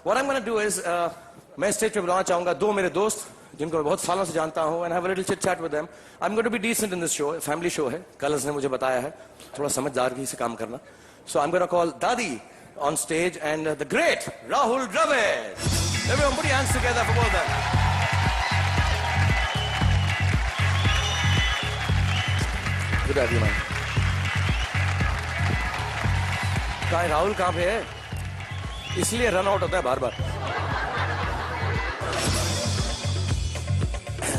What I'm going to do is, मैं stage पे बुलाना चाहूंगा दो मेरे दोस्त जिनको मैं बहुत सालों से जानता हूं, and have a little chit chat with them. I'm going to be decent in this show. Family show है. कलर्स ने मुझे बताया है थोड़ा समझदारी से काम करना. So I'm going to call Dadi on stage and the great Rahul Dravid. Everyone put your hands together for both of them. Good to have you, man. कहाँ राहुल कहाँ पे है? इसलिए रन आउट होता है बार बार.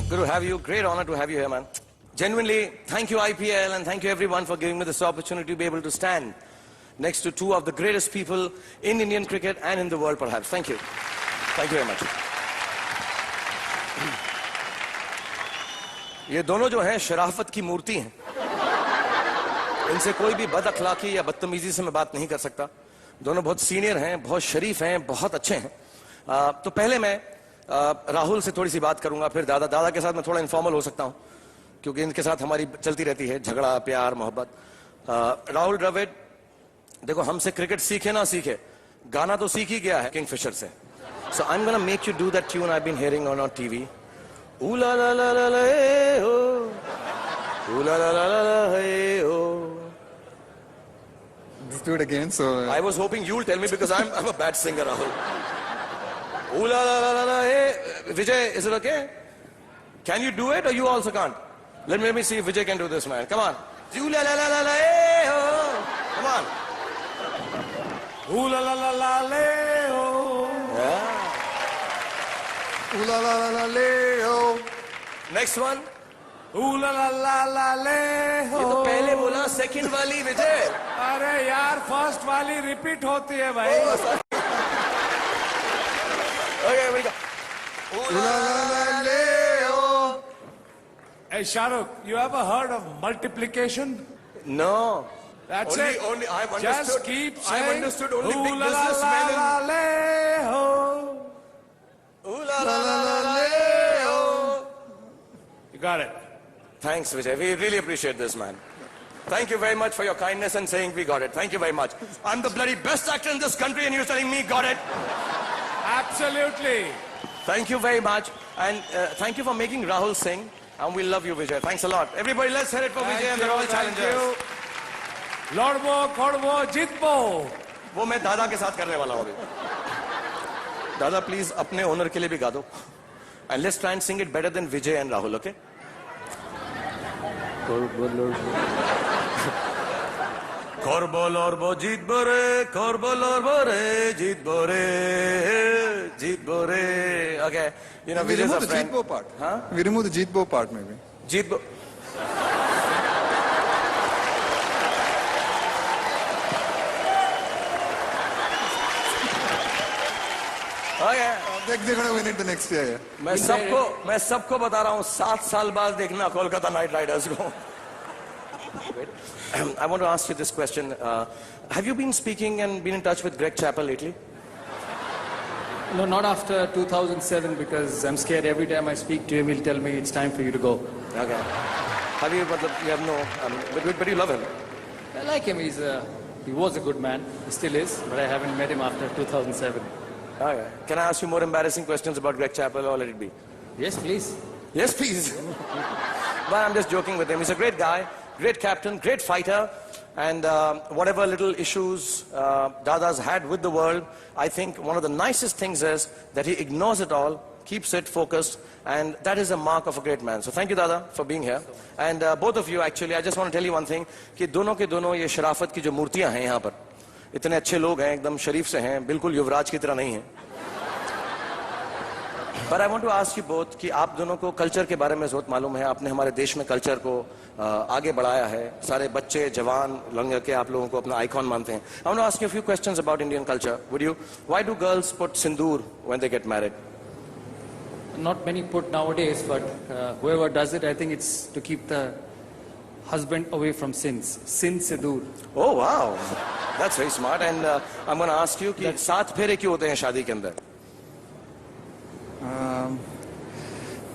Good to have you. Great honor to have you here, man. Genuinely, thank you IPL and thank you everyone for giving me this opportunity to be able to stand next to two of the greatest people in Indian cricket and in the world perhaps. Thank you. Thank you very much. ये दोनों जो हैं शराफत की मूर्ति हैं. इनसे कोई भी बद अखलाकी या बदतमीजी से मैं बात नहीं कर सकता. दोनों बहुत सीनियर हैं, बहुत शरीफ हैं, बहुत अच्छे हैं. तो पहले मैं राहुल से थोड़ी सी बात करूंगा, फिर दादा के साथ मैं थोड़ा इनफॉर्मल हो सकता हूं क्योंकि इनके साथ हमारी चलती रहती है झगड़ा, प्यार, मोहब्बत. राहुल द्रविड़ देखो, हमसे क्रिकेट सीखे ना सीखे, गाना तो सीख ही गया है किंगफिशर से. So I am gonna make you do that tune I been hearing on TV. Ooh la ला ला ला ए हो, ऊ ला ला ला ला ए हो. Let's do it again. So I was hoping you'll tell me because I'm a bad singer, Rahul. Ooh la la la la, hey, Vijay, is it okay? Can you do it or you also can't? Let me see if Vijay can do this, man. Come on. Ooh la la la la la, hey, oh. Come on. Ooh la la la la, le, oh. Yeah. ooh la la la la Leo. Next one. Ooh la la la la le ho. ये तो पहले बोला, second वाली विजय. अरे यार, first वाली repeat होती है भाई. Okay, we go. Ooh la la la Leo. Hey Shahrukh, you ever heard of multiplication? No. That's only, it. Only I've understood. Just keep saying. I've understood only ooh big la la businessmen. La la le ho. Ooh la la la la Leo. You got it. Thanks, Vijay. We really appreciate this, man. Thank you very much for your kindness and saying we got it. Thank you very much. I'm the bloody best actor in this country and you're telling me got it? Absolutely. Thank you very much. And thank you for making Rahul sing. And we love you, Vijay. Thanks a lot. Everybody, let's hear it for Vijay and the Royal Challengers. Lordbo, Kodbo, Jitbo. वो मैं दादा के साथ करने वाला हूँ अभी. दादा, please अपने ओनर के लिए भी गा दो. And let's try and sing it better than Vijay and Rahul, okay? Korbo lorbo jitbo re, korbo lorbo re, jitbo re, jitbo re. Okay, you know, We Vijay's remove a the friend. Jeetbo part. Huh? We remove the Jeetbo part maybe. Jitbo. Okay. They're going to win it the next year. Yeah. मैं सबको बता रहा हूँ 7 साल बाद देखना Kolkata night Riders को. I want to ask you this question. Have you been speaking and been in touch with Greg Chappell lately? No, not after 2007 because I'm scared every time I speak to him, he'll tell me it's time for you to go. Okay. Have you, you have no, but you love him. I like him. He was a good man. He still is, but I haven't met him after 2007. Okay. Can I ask you more embarrassing questions about Greg Chappell or let it be? Yes, please. Yes, please. But I'm just joking with him. He's a great guy, great captain, great fighter. And whatever little issues Dada's had with the world, I think one of the nicest things is that he ignores it all, keeps it focused, and that is a mark of a great man. So thank you, Dada, for being here. And both of you, actually, I just want to tell you one thing, कि दोनों के दोनों ये शराफत की जो मूर्तियां हैं यहाँ पर, इतने अच्छे लोग हैं, एकदम शरीफ से हैं, बिल्कुल युवराज की तरह नहीं हैं. But I want to ask you both कि आप दोनों को कल्चर के बारे में बहुत मालूम है. आपने हमारे देश में कल्चर को आगे बढ़ाया है. सारे बच्चे जवान लंग के आप लोगों को अपना आइकॉन मानते हैं. I want to ask you a few questions about Indian culture. Would you? Why do girls put sindoor when they get married? Not many put nowadays, but whoever does it, I think it's to keep the husband away from sins. Sin sedur. Oh wow, that's very smart. And I'm going to ask you कि 7 फेरे क्यों होते हैं शादी के अंदर?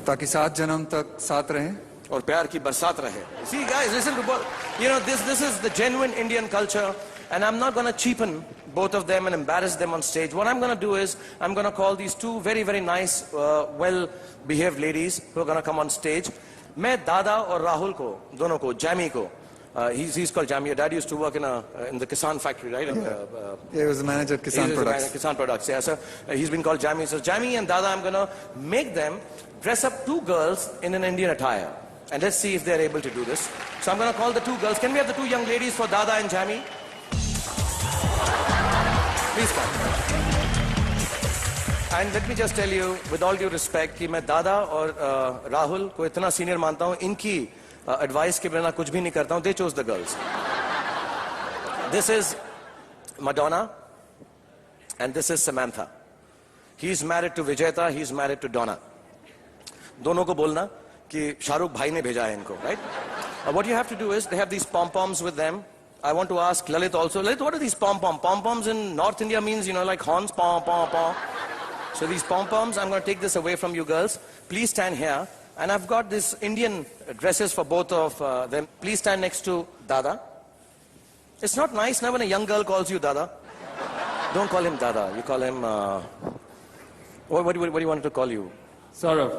ताकि 7 जन्म तक साथ रहें और प्यार की बरसात रहे. See guys, listen to both. You know, this is the genuine Indian culture. And I'm not going to cheapen both of them and embarrass them on stage. What I'm going to do is, I'm going to call these two very, very nice, well-behaved ladies who are going to come on stage. मैं दादा और राहुल को, दोनों को, Jammy को, he's called Jammy. Your dad used to work in the Kisan factory, right? Yeah, he was the manager at Kisan He's Products. Kisan Products, yeah. So he's been called Jammy. So Jammy and Dada, I'm gonna make them dress up two girls in an Indian attire. And let's see if they're able to do this. So I'm gonna call the two girls. Can we have the two young ladies for Dada and Jammy? Please come. And let me just tell you, with all due respect, कि मैं दादा और राहुल को इतना senior मानता हूँ, इनकी advice के बिना कुछ भी नहीं करता हूँ. They chose the girls. This is Madonna, and this is Samantha. He's married to Vijayta, he's married to Donna. दोनों को बोलना कि शाहरुख भाई ने भेजा है इनको, right? What you have to do is, they have these pom-poms with them. I want to ask Lalit also. Lalit, what are these pom-pom? Pom-poms in North India means, you know, like horns, pom-pom-pom. So these pom-poms, I'm going to take this away from you girls. Please stand here. And I've got this Indian dresses for both of them. Please stand next to Dada. It's not nice now when a young girl calls you Dada. Don't call him Dada. You call him... what do you want to call you? Saurav.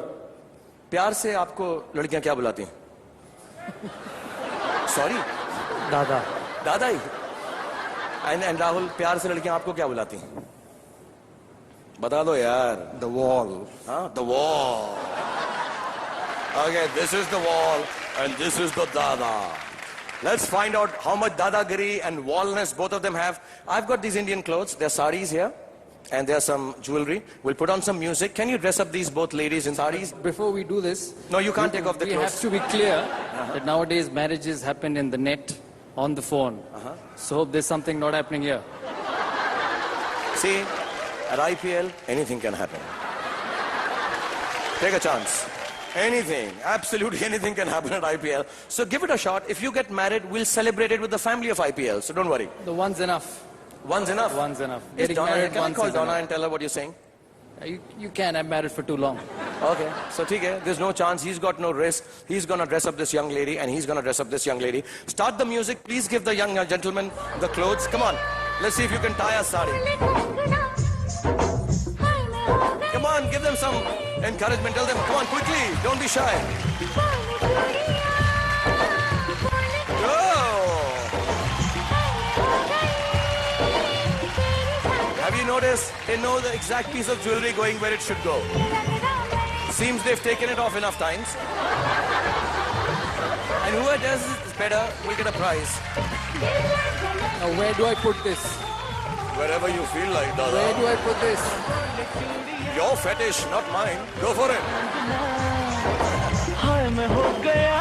प्यार से आपको लड़कियां क्या बुलाती हैं? Sorry? Dada. दादा ही? And Rahul, प्यार से लड़कियां आपको क्या बुलाती हैं? बता दो यार. The wall. Huh? The wall. Okay, this is the wall and this is the Dada. Let's find out how much Dadagiri and wallness both of them have. I've got these Indian clothes. There are saris here and there's some jewelry. We'll put on some music. Can you dress up these both ladies in saris? Before we do this, No, you can't take off the we clothes. have to be clear that nowadays marriages happen in the net, on the phone. So hope there's something not happening here. See, at IPL, anything can happen. Take a chance. Anything, absolutely anything can happen at IPL. So give it a shot. If you get married, we'll celebrate it with the family of IPL. So don't worry. The one's enough. One's enough. One's enough. Is Getting Donna, married can I once call is Donna enough. and tell her what you're saying? You can. I'm married for too long. Okay, so ठीक है, there's no chance, he's got no risk. He's gonna dress up this young lady and he's gonna dress up this young lady. Start the music, please give the young gentleman the clothes. Come on, let's see if you can tie a sari. Come on, give them some encouragement. Tell them, come on, quickly, don't be shy. Go! Have you noticed? They know the exact piece of jewelry going where it should go. Seems they've taken it off enough times. And whoever does it better will get a prize. Now, where do I put this? Wherever you feel like, Where Dada. do I put this? Your fetish, not mine. Go for it. हाय मैं हो गया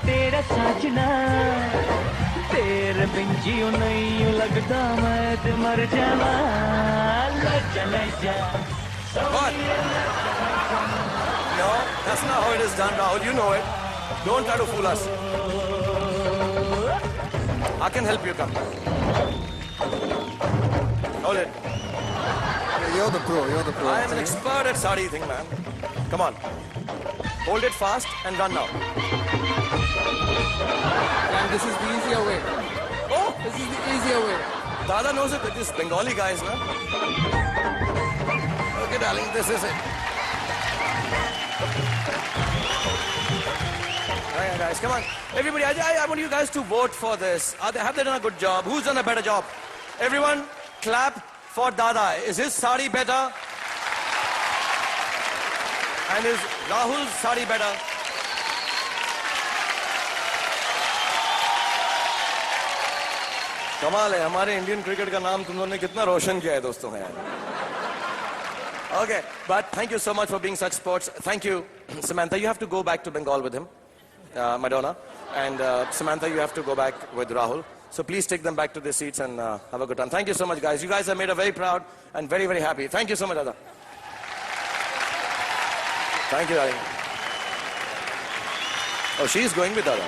तेरा साजना तेरे बिन जियो नहीं यूं लगता मैं ते मर जावा ले जा What? No, that's not how it is done, Rahul. You know it. Don't try to fool us. I can help you, come. Hold it. You're the pro. You're the pro. I am an expert at sari thing, man. Come on. Hold it fast and run now. And this is the easier way. Oh, This is the easier way. Dada knows it with this Bengali guys, man. Okay, darling, this is it. Alright, guys, come on. Everybody, I want you guys to vote for this. Have they done a good job? Who's done a better job? Everyone, clap for Dada. Is his sari better? And is Rahul's sari better? कमाल है हमारे Indian cricket का नाम तुम लोगों ने कितना रोशन किया है दोस्तों है Okay, but thank you so much for being such sports. Thank you, Samantha. You have to go back to Bengal with him, Madonna, and Samantha, you have to go back with Rahul. So please take them back to their seats and have a good time. Thank you so much, guys. You guys have made us very proud and very, very happy. Thank you so much, Dada. Thank you, darling. Oh, she's going with Dada.